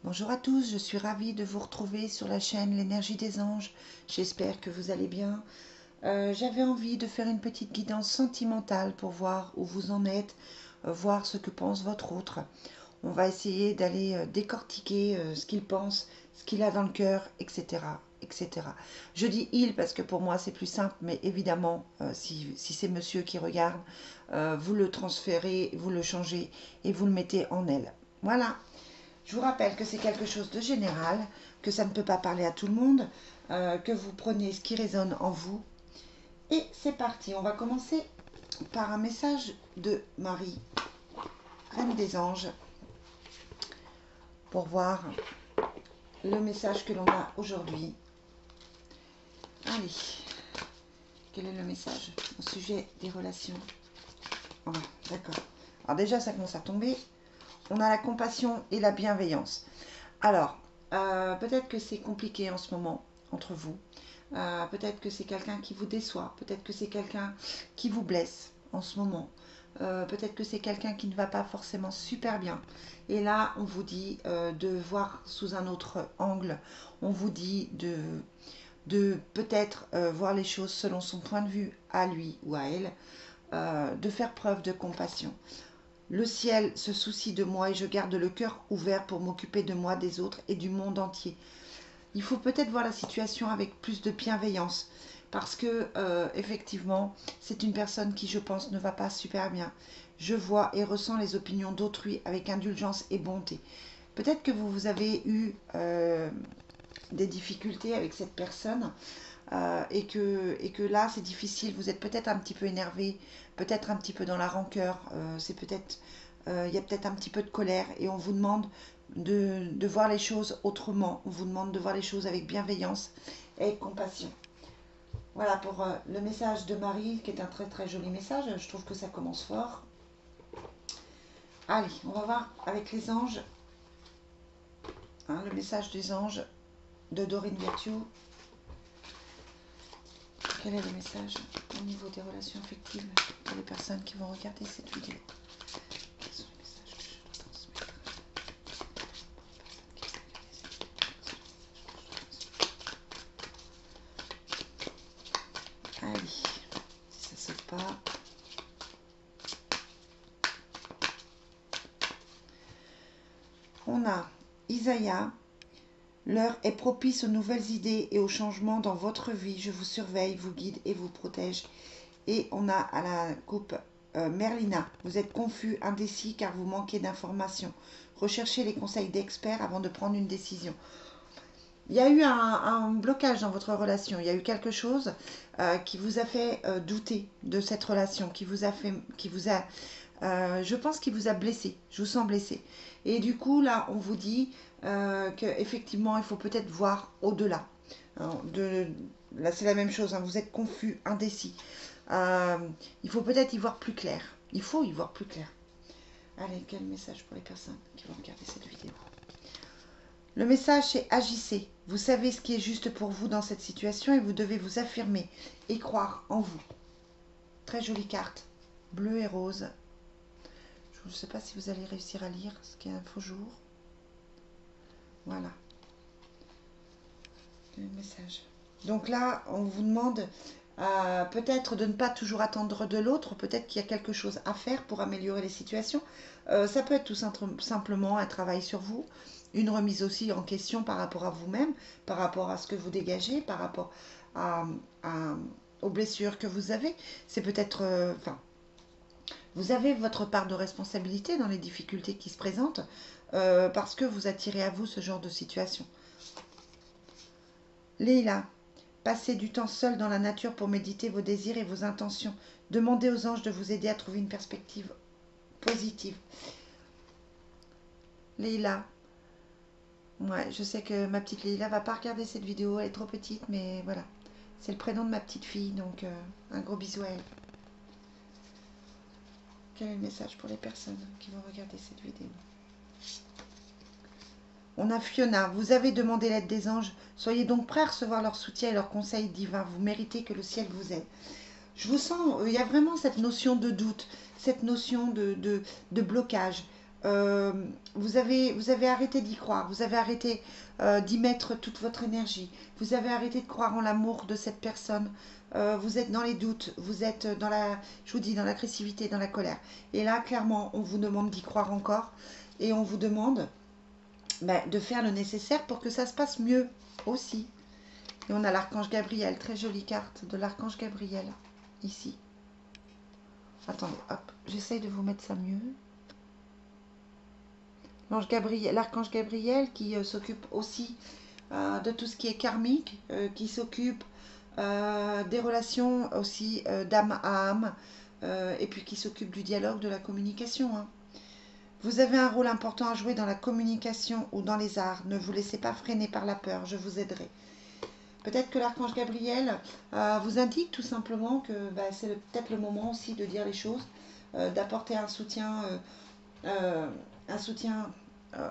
Bonjour à tous, je suis ravie de vous retrouver sur la chaîne L'énergie des anges. J'espère que vous allez bien. J'avais envie de faire une petite guidance sentimentale pour voir où vous en êtes, voir ce que pense votre autre. On va essayer d'aller décortiquer ce qu'il pense, ce qu'il a dans le cœur, etc., etc. Je dis il parce que pour moi c'est plus simple, mais évidemment, si c'est monsieur qui regarde, vous le transférez, vous le changez et vous le mettez en elle. Voilà. Je vous rappelle que c'est quelque chose de général, que ça ne peut pas parler à tout le monde, que vous prenez ce qui résonne en vous. Et c'est parti, on va commencer par un message de Marie, Reine des Anges, pour voir le message que l'on a aujourd'hui. Allez, quel est le message au sujet des relations? Voilà, d'accord. Alors déjà, ça commence à tomber. On a la compassion et la bienveillance. Alors, peut-être que c'est compliqué en ce moment entre vous. Peut-être que c'est quelqu'un qui vous déçoit. Peut-être que c'est quelqu'un qui vous blesse en ce moment. Peut-être que c'est quelqu'un qui ne va pas forcément super bien. Et là, on vous dit de voir sous un autre angle. On vous dit de peut-être voir les choses selon son point de vue à lui ou à elle. De faire preuve de compassion. Le ciel se soucie de moi et je garde le cœur ouvert pour m'occuper de moi, des autres et du monde entier. Il faut peut-être voir la situation avec plus de bienveillance parce que effectivement, c'est une personne qui, je pense, ne va pas super bien. Je vois et ressens les opinions d'autrui avec indulgence et bonté. Peut-être que vous avez eu des difficultés avec cette personne et que là, c'est difficile. Vous êtes peut-être un petit peu énervé, peut-être un petit peu dans la rancœur. C'est peut-être, il y a peut-être un petit peu de colère et on vous demande de voir les choses autrement. On vous demande de voir les choses avec bienveillance et avec compassion. Voilà pour le message de Marie, qui est un très très joli message. Je trouve que ça commence fort. Allez, on va voir avec les anges, hein, le message des anges de Dorine Virtue. Quel est le message au niveau des relations affectives pour les personnes qui vont regarder cette vidéo? Quels sont les messages que je dois transmettre pour les personnes qui regardent? Allez, si ça ne saute pas. On a Isaïe. L'heure est propice aux nouvelles idées et aux changements dans votre vie. Je vous surveille, vous guide et vous protège. Et on a à la coupe Merlina. Vous êtes confus, indécis car vous manquez d'informations. Recherchez les conseils d'experts avant de prendre une décision. Il y a eu un blocage dans votre relation. Il y a eu quelque chose qui vous a fait douter de cette relation, je pense qu'il vous a blessé. Je vous sens blessé. Et du coup, là, on vous dit qu'effectivement, il faut peut-être voir au-delà. Là, c'est la même chose. Hein, vous êtes confus, indécis. Il faut peut-être y voir plus clair. Il faut y voir plus clair. Allez, quel message pour les personnes qui vont regarder cette vidéo? Le message, c'est agissez. Vous savez ce qui est juste pour vous dans cette situation et vous devez vous affirmer et croire en vous. Très jolie carte, bleu et rose. Je ne sais pas si vous allez réussir à lire ce qui est un faux jour. Voilà. Le message. Donc là, on vous demande peut-être de ne pas toujours attendre de l'autre. Peut-être qu'il y a quelque chose à faire pour améliorer les situations. Ça peut être tout simplement un travail sur vous. Une remise aussi en question par rapport à vous-même, par rapport à ce que vous dégagez, par rapport aux blessures que vous avez. C'est peut-être... vous avez votre part de responsabilité dans les difficultés qui se présentent parce que vous attirez à vous ce genre de situation. Leïla, passez du temps seul dans la nature pour méditer vos désirs et vos intentions. Demandez aux anges de vous aider à trouver une perspective positive. Leïla, ouais, je sais que ma petite Leïla va pas regarder cette vidéo, elle est trop petite, mais voilà. C'est le prénom de ma petite fille, donc un gros bisou à elle. Quel est le message pour les personnes qui vont regarder cette vidéo? On a Fiona, vous avez demandé l'aide des anges, soyez donc prêts à recevoir leur soutien et leurs conseils divins, vous méritez que le ciel vous aide. Je vous sens, il y a vraiment cette notion de doute, cette notion de blocage. vous avez arrêté d'y croire, vous avez arrêté d'y mettre toute votre énergie, vous avez arrêté de croire en l'amour de cette personne, vous êtes dans les doutes, vous êtes dans la, je vous dis, dans l'agressivité, dans la colère. Et là, clairement, on vous demande d'y croire encore et on vous demande de faire le nécessaire pour que ça se passe mieux aussi. Et on a l'archange Gabriel, très jolie carte de l'archange Gabriel, ici. Attendez, hop, j'essaye de vous mettre ça mieux. L'archange Gabriel qui s'occupe aussi de tout ce qui est karmique, qui s'occupe des relations aussi d'âme à âme, et puis qui s'occupe du dialogue, de la communication. Hein. Vous avez un rôle important à jouer dans la communication ou dans les arts. Ne vous laissez pas freiner par la peur, je vous aiderai. Peut-être que l'archange Gabriel vous indique tout simplement que c'est peut-être le moment aussi de dire les choses, d'apporter un soutien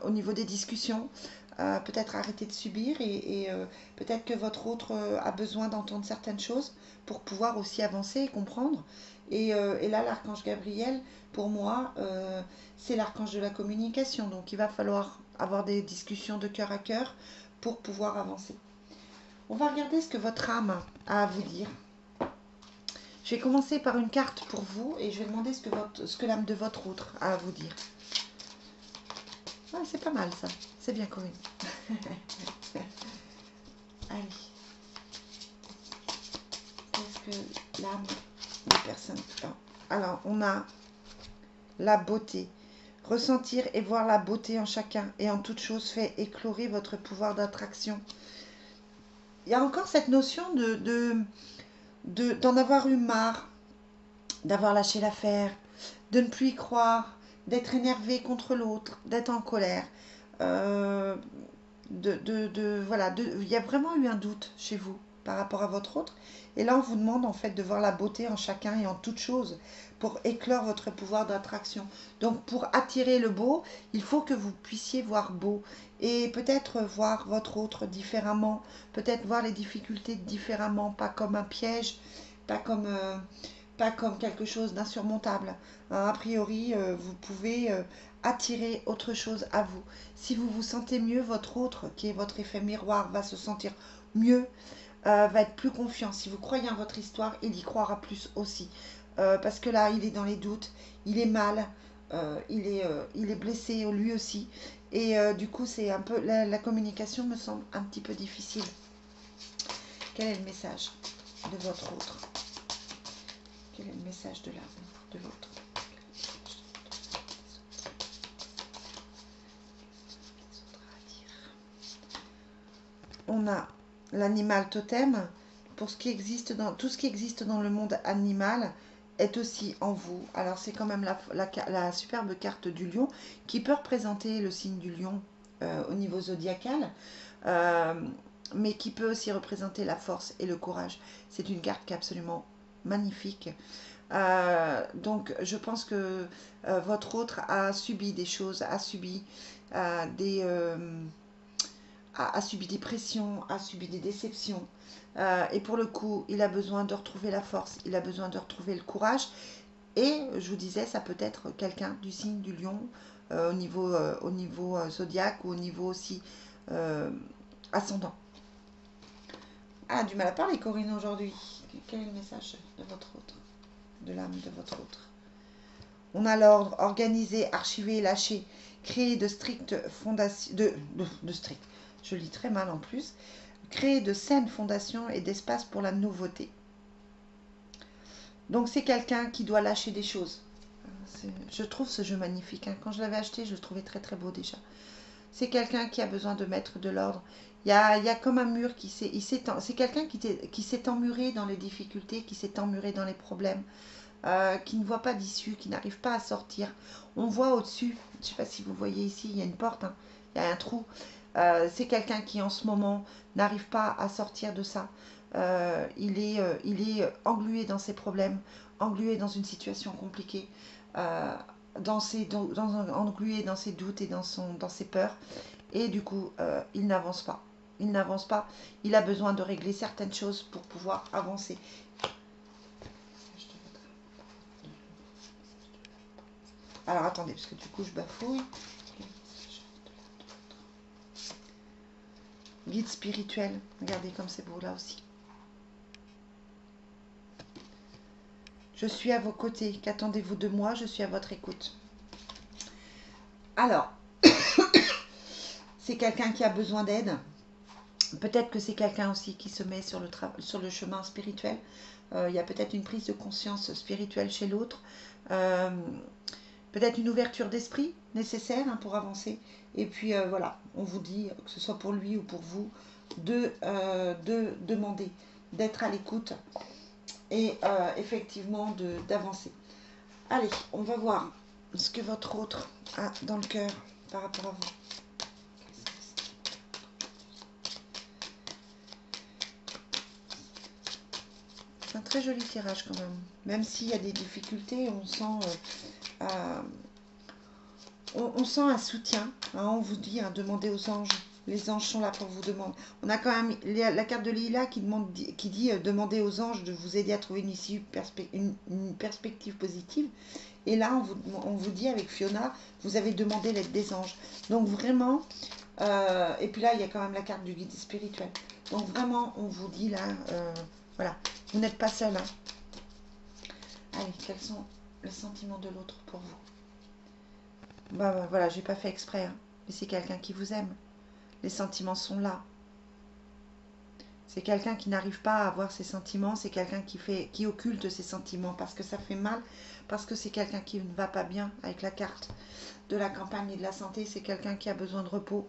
au niveau des discussions, peut-être arrêter de subir et peut-être que votre autre a besoin d'entendre certaines choses pour pouvoir aussi avancer et comprendre. Et là, l'archange Gabriel, pour moi, c'est l'archange de la communication. Donc, il va falloir avoir des discussions de cœur à cœur pour pouvoir avancer. On va regarder ce que votre âme a à vous dire. Je vais commencer par une carte pour vous et je vais demander ce que l'âme de votre autre a à vous dire. Ah, c'est pas mal ça. C'est bien, Corinne. Allez. Qu'est-ce que l'âme des personnes... Alors, on a la beauté. Ressentir et voir la beauté en chacun et en toute chose fait éclore votre pouvoir d'attraction. Il y a encore cette notion d'en avoir eu marre, d'avoir lâché l'affaire, de ne plus y croire, d'être énervé contre l'autre, d'être en colère. Voilà, il y a vraiment eu un doute chez vous par rapport à votre autre. Et là, on vous demande en fait de voir la beauté en chacun et en toute chose pour éclore votre pouvoir d'attraction. Donc, pour attirer le beau, il faut que vous puissiez voir beau et peut-être voir votre autre différemment, peut-être voir les difficultés différemment, pas comme un piège, pas comme quelque chose d'insurmontable. Hein, a priori, vous pouvez attirer autre chose à vous. Si vous vous sentez mieux, votre autre, qui est votre effet miroir, va se sentir mieux, va être plus confiant. Si vous croyez en votre histoire, il y croira plus aussi. Parce que là, il est dans les doutes, il est mal, il est blessé lui aussi. Et du coup, c'est un peu la communication me semble un petit peu difficile. Quel est le message de votre autre? Quel est le message de l'âme de l'autre? On a l'animal totem. Pour ce qui existe tout ce qui existe dans le monde animal est aussi en vous. Alors c'est quand même la superbe carte du lion qui peut représenter le signe du lion au niveau zodiacal, mais qui peut aussi représenter la force et le courage. C'est une carte qui est absolument magnifique. Donc je pense que votre autre a subi des choses, a subi des pressions, a subi des déceptions. Et pour le coup, il a besoin de retrouver la force, il a besoin de retrouver le courage. Et je vous disais, ça peut être quelqu'un du signe du lion au niveau zodiaque ou au niveau aussi ascendant. Ah, du mal à parler, Corinne, aujourd'hui. Quel est le message de votre autre, de l'âme de votre autre? On a l'ordre, organiser, archiver, lâcher, créer de strictes fondations, de strictes, je lis très mal en plus, créer de saines fondations et d'espace pour la nouveauté. Donc c'est quelqu'un qui doit lâcher des choses. Je trouve ce jeu magnifique. Hein. Quand je l'avais acheté, je le trouvais très très beau déjà. C'est quelqu'un qui a besoin de mettre de l'ordre. Il y a comme un mur qui s'est... C'est quelqu'un qui s'est emmuré dans les difficultés, qui s'est emmuré dans les problèmes, qui ne voit pas d'issue, qui n'arrive pas à sortir. On voit au-dessus, je ne sais pas si vous voyez ici, il y a une porte, hein, il y a un trou. C'est quelqu'un qui en ce moment n'arrive pas à sortir de ça. Il est englué dans ses problèmes, englué dans une situation compliquée, englué dans ses doutes et dans ses peurs. Et du coup, il n'avance pas. Il n'avance pas. Il a besoin de régler certaines choses pour pouvoir avancer. Alors, attendez, parce que du coup, je bafouille. Guide spirituel. Regardez comme c'est beau là aussi. Je suis à vos côtés. Qu'attendez-vous de moi? Je suis à votre écoute. Alors, c'est quelqu'un qui a besoin d'aide. Peut-être que c'est quelqu'un aussi qui se met sur le chemin spirituel. Il y a peut-être une prise de conscience spirituelle chez l'autre. Peut-être une ouverture d'esprit nécessaire pour avancer. Et puis voilà, on vous dit, que ce soit pour lui ou pour vous, de demander, d'être à l'écoute et effectivement d'avancer. Allez, on va voir ce que votre autre a dans le cœur par rapport à vous. C'est un très joli tirage quand même. Même s'il y a des difficultés, on sent, on sent un soutien. Hein, on vous dit, demandez aux anges. Les anges sont là pour vous demander. On a quand même la carte de Lila qui dit demandez aux anges de vous aider à trouver une issue, une perspective positive. Et là, on vous dit avec Fiona, vous avez demandé l'aide des anges. Donc vraiment, et puis là, il y a quand même la carte du guide spirituel. Donc vraiment, on vous dit là, voilà, vous n'êtes pas seul. Hein. Allez, quels sont les sentiments de l'autre pour vous? Bah voilà, j'ai pas fait exprès, hein, mais c'est quelqu'un qui vous aime. Les sentiments sont là. C'est quelqu'un qui n'arrive pas à avoir ses sentiments, c'est quelqu'un qui occulte ses sentiments parce que ça fait mal, parce que c'est quelqu'un qui ne va pas bien avec la carte de la campagne et de la santé, c'est quelqu'un qui a besoin de repos,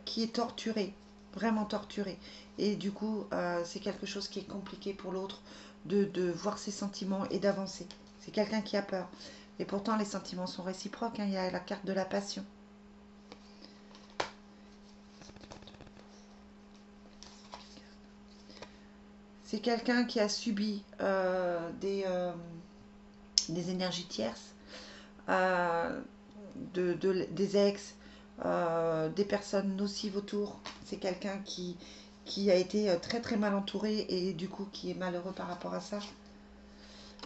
qui est torturé, vraiment torturé. Et du coup, c'est quelque chose qui est compliqué pour l'autre de voir ses sentiments et d'avancer. C'est quelqu'un qui a peur. Et pourtant, les sentiments sont réciproques, hein, il y a la carte de la passion. C'est quelqu'un qui a subi des énergies tierces, des ex, des personnes nocives autour. C'est quelqu'un qui a été très très mal entouré et du coup qui est malheureux par rapport à ça.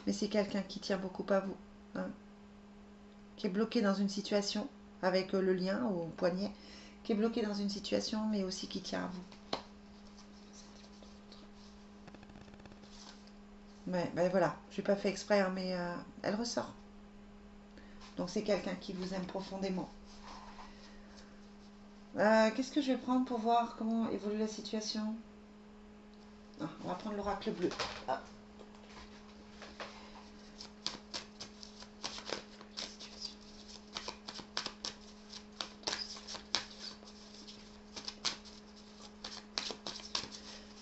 Mais c'est quelqu'un qui tient beaucoup à vous, hein, qui est bloqué dans une situation avec le lien au poignet, qui est bloqué dans une situation mais aussi qui tient à vous. Mais ben voilà, j'ai pas fait exprès, hein, mais elle ressort. Donc c'est quelqu'un qui vous aime profondément. Qu'est-ce que je vais prendre pour voir comment évolue la situation? On va prendre l'oracle bleu. Ah.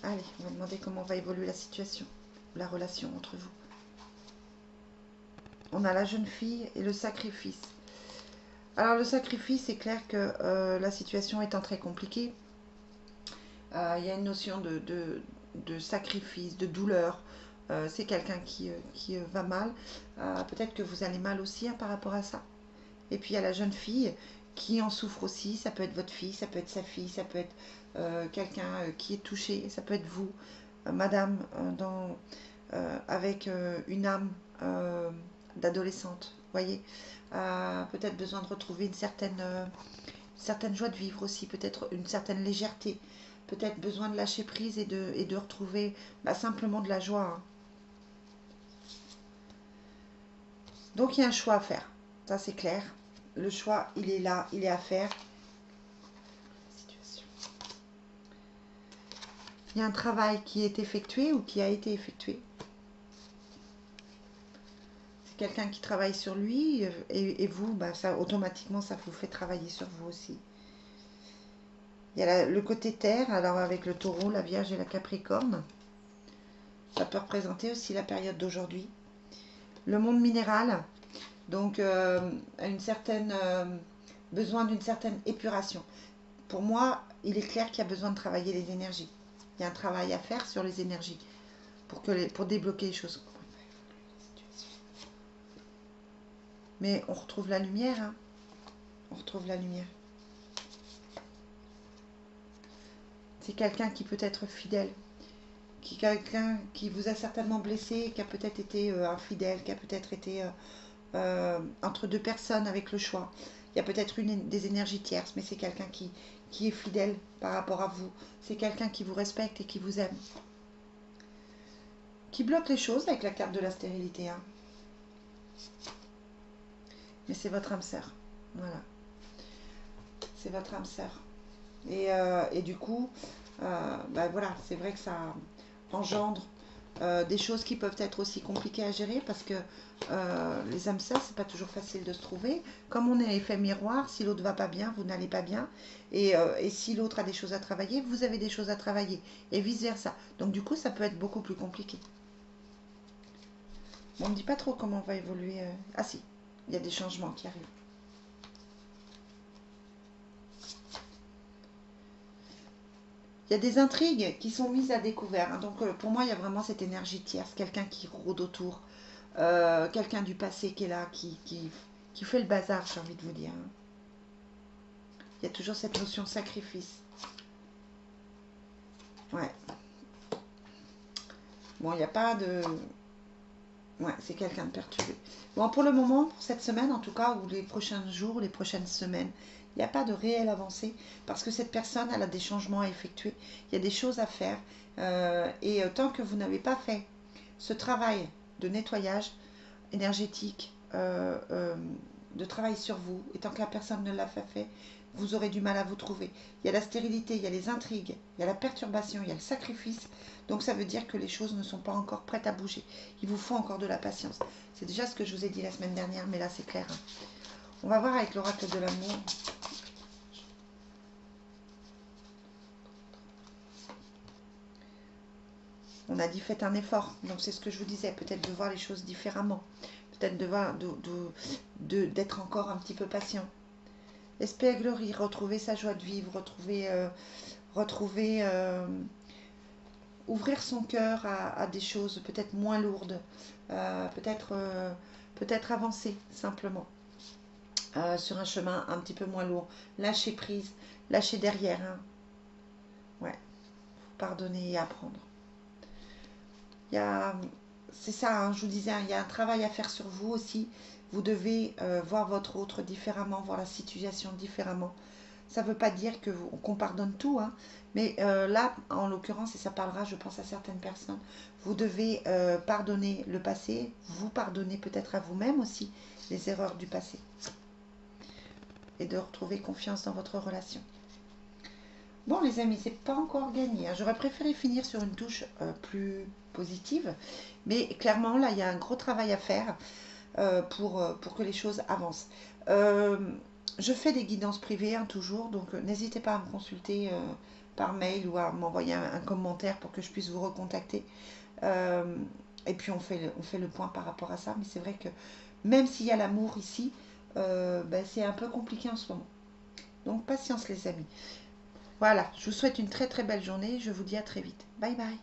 Allez, on va demander comment va évoluer la situation, la relation entre vous. On a la jeune fille et le sacrifice. Alors le sacrifice, c'est clair que la situation étant très compliquée, il y a une notion de sacrifice, de douleur. C'est quelqu'un qui va mal. Peut-être que vous allez mal aussi, hein, par rapport à ça. Et puis il y a la jeune fille qui en souffre aussi. Ça peut être votre fille, ça peut être sa fille, ça peut être quelqu'un qui est touché, ça peut être vous, madame, avec une âme d'adolescente, voyez. Peut-être besoin de retrouver une certaine joie de vivre aussi, peut-être une certaine légèreté, peut-être besoin de lâcher prise et de retrouver simplement de la joie. Hein. Donc il y a un choix à faire, ça c'est clair. Le choix, il est là, il est à faire. Il y a un travail qui est effectué ou qui a été effectué. C'est quelqu'un qui travaille sur lui et vous, ça, automatiquement, ça vous fait travailler sur vous aussi. Il y a le côté terre, alors avec le taureau, la vierge et la capricorne. Ça peut représenter aussi la période d'aujourd'hui. Le monde minéral, donc une certaine besoin d'une certaine épuration. Pour moi, il est clair qu'il y a besoin de travailler les énergies. Il y a un travail à faire sur les énergies pour débloquer les choses. Mais on retrouve la lumière. Hein. On retrouve la lumière. C'est quelqu'un qui peut être fidèle. Quelqu'un qui vous a certainement blessé, qui a peut-être été infidèle, qui a peut-être été entre deux personnes avec le choix. Il y a peut-être des énergies tierces, mais c'est quelqu'un qui est fidèle par rapport à vous. C'est quelqu'un qui vous respecte et qui vous aime. Qui bloque les choses avec la carte de la stérilité. Hein. Mais c'est votre âme sœur. Voilà. C'est votre âme sœur. Et du coup, voilà, c'est vrai que ça engendre des choses qui peuvent être aussi compliquées à gérer parce que les âmes sœurs, c'est pas toujours facile de se trouver. Comme on est effet miroir, si l'autre va pas bien, vous n'allez pas bien. Et si l'autre a des choses à travailler, vous avez des choses à travailler. Et vice versa. Donc du coup, ça peut être beaucoup plus compliqué. Bon, on ne me dit pas trop comment on va évoluer. Ah si, il y a des changements qui arrivent. Il y a des intrigues qui sont mises à découvert. Hein. Donc pour moi, il y a vraiment cette énergie tierce, quelqu'un qui rôde autour, quelqu'un du passé qui est là, qui fait le bazar, j'ai envie de vous dire. Hein. Il y a toujours cette notion de sacrifice. Ouais. Bon, il n'y a pas de... Ouais, c'est quelqu'un de perturbé. Bon, pour le moment, pour cette semaine en tout cas, ou les prochains jours, les prochaines semaines, il n'y a pas de réelle avancée parce que cette personne, elle a des changements à effectuer. Il y a des choses à faire. Et tant que vous n'avez pas fait ce travail de nettoyage énergétique, de travail sur vous, et tant que la personne ne l'a pas fait, vous aurez du mal à vous trouver. Il y a la stérilité, il y a les intrigues, il y a la perturbation, il y a le sacrifice. Donc ça veut dire que les choses ne sont pas encore prêtes à bouger. Il vous faut encore de la patience. C'est déjà ce que je vous ai dit la semaine dernière, mais là c'est clair. Hein. On va voir avec l'oracle de l'amour. On a dit faites un effort. Donc c'est ce que je vous disais, peut-être de voir les choses différemment. Peut-être d'être encore un petit peu patient. Espièglerie, retrouver sa joie de vivre, retrouver ouvrir son cœur à des choses peut-être moins lourdes, peut-être avancer simplement sur un chemin un petit peu moins lourd. Lâcher prise, lâcher derrière. Hein. Ouais, pardonner et apprendre. C'est ça, hein, je vous disais, hein, il y a un travail à faire sur vous aussi. Vous devez voir votre autre différemment, voir la situation différemment. Ça ne veut pas dire qu'on pardonne tout, hein, mais là, en l'occurrence, et ça parlera, je pense, à certaines personnes, vous devez pardonner le passé, vous pardonner peut-être à vous-même aussi les erreurs du passé et de retrouver confiance dans votre relation. Bon, les amis, c'est pas encore gagné. Hein. J'aurais préféré finir sur une touche plus positive, mais clairement, là, il y a un gros travail à faire pour que les choses avancent. Je fais des guidances privées, hein, toujours, donc n'hésitez pas à me consulter par mail ou à m'envoyer un commentaire pour que je puisse vous recontacter. Et puis on fait le point par rapport à ça, mais c'est vrai que même s'il y a l'amour ici, c'est un peu compliqué en ce moment. Donc patience les amis. Voilà, je vous souhaite une très très belle journée, je vous dis à très vite. Bye bye.